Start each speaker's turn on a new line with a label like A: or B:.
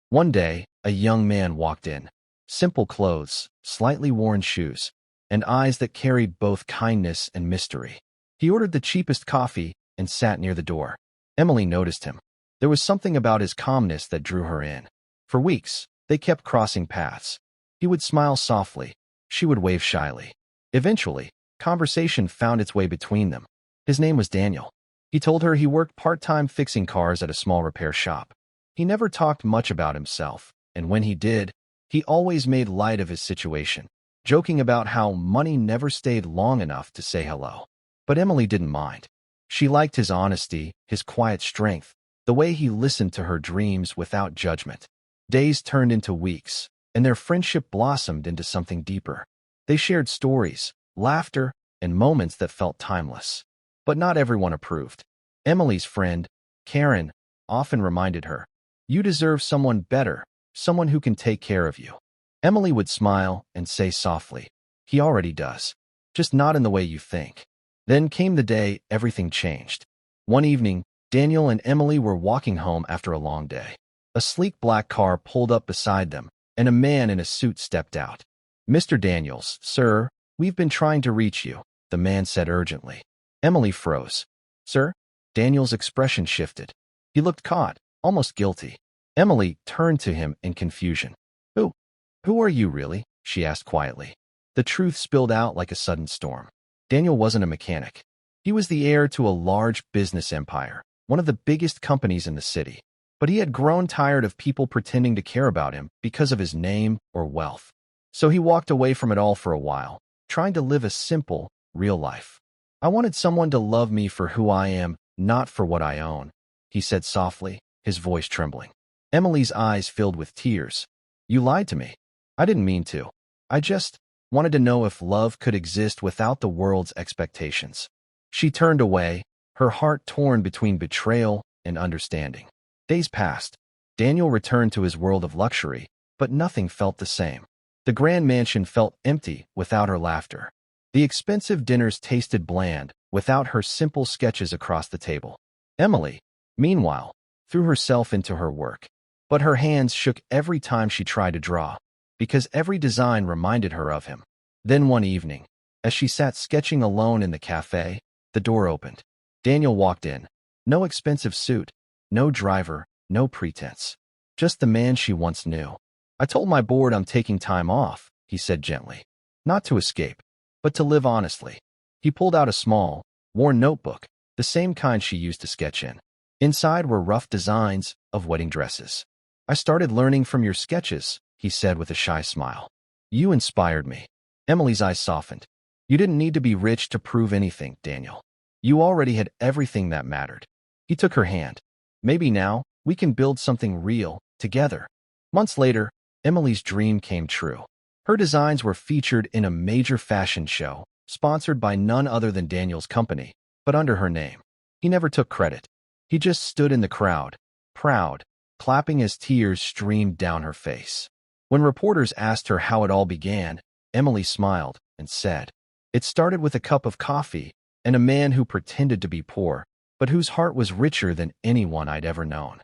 A: One day, a young man walked in. Simple clothes, slightly worn shoes, and eyes that carried both kindness and mystery. He ordered the cheapest coffee and sat near the door. Emily noticed him. There was something about his calmness that drew her in. For weeks, they kept crossing paths. He would smile softly. She would wave shyly. Eventually, conversation found its way between them. His name was Daniel. He told her he worked part-time fixing cars at a small repair shop. He never talked much about himself, and when he did, he always made light of his situation, joking about how money never stayed long enough to say hello. But Emily didn't mind. She liked his honesty, his quiet strength, the way he listened to her dreams without judgment. Days turned into weeks, and their friendship blossomed into something deeper. They shared stories, laughter, and moments that felt timeless. But not everyone approved. Emily's friend, Karen, often reminded her, "You deserve someone better, someone who can take care of you." Emily would smile and say softly, "He already does, just not in the way you think." Then came the day everything changed. One evening, Daniel and Emily were walking home after a long day. A sleek black car pulled up beside them, and a man in a suit stepped out. "Mr. Daniels, sir, we've been trying to reach you," the man said urgently. Emily froze. "Sir?" Daniel's expression shifted. He looked caught, almost guilty. Emily turned to him in confusion. Who are you really?" she asked quietly. The truth spilled out like a sudden storm. Daniel wasn't a mechanic. He was the heir to a large business empire, one of the biggest companies in the city. But he had grown tired of people pretending to care about him because of his name or wealth. So he walked away from it all for a while, trying to live a simple, real life. "I wanted someone to love me for who I am, not for what I own," he said softly, his voice trembling. Emily's eyes filled with tears. "You lied to me. I didn't mean to. I just wanted to know if love could exist without the world's expectations." She turned away, her heart torn between betrayal and understanding. Days passed. Daniel returned to his world of luxury, but nothing felt the same. The grand mansion felt empty without her laughter. The expensive dinners tasted bland without her simple sketches across the table. Emily, meanwhile, threw herself into her work. But her hands shook every time she tried to draw, because every design reminded her of him. Then one evening, as she sat sketching alone in the cafe, the door opened. Daniel walked in. No expensive suit, no driver, no pretense. Just the man she once knew. "I told my board I'm taking time off," he said gently. "Not to escape, but to live honestly." He pulled out a small, worn notebook, the same kind she used to sketch in. Inside were rough designs of wedding dresses. "I started learning from your sketches," he said with a shy smile. "You inspired me." Emily's eyes softened. "You didn't need to be rich to prove anything, Daniel. You already had everything that mattered." He took her hand. "Maybe now, we can build something real, together." Months later, Emily's dream came true. Her designs were featured in a major fashion show, sponsored by none other than Daniel's company, but under her name. He never took credit. He just stood in the crowd, proud, clapping as tears streamed down her face. When reporters asked her how it all began, Emily smiled and said, "It started with a cup of coffee and a man who pretended to be poor, but whose heart was richer than anyone I'd ever known."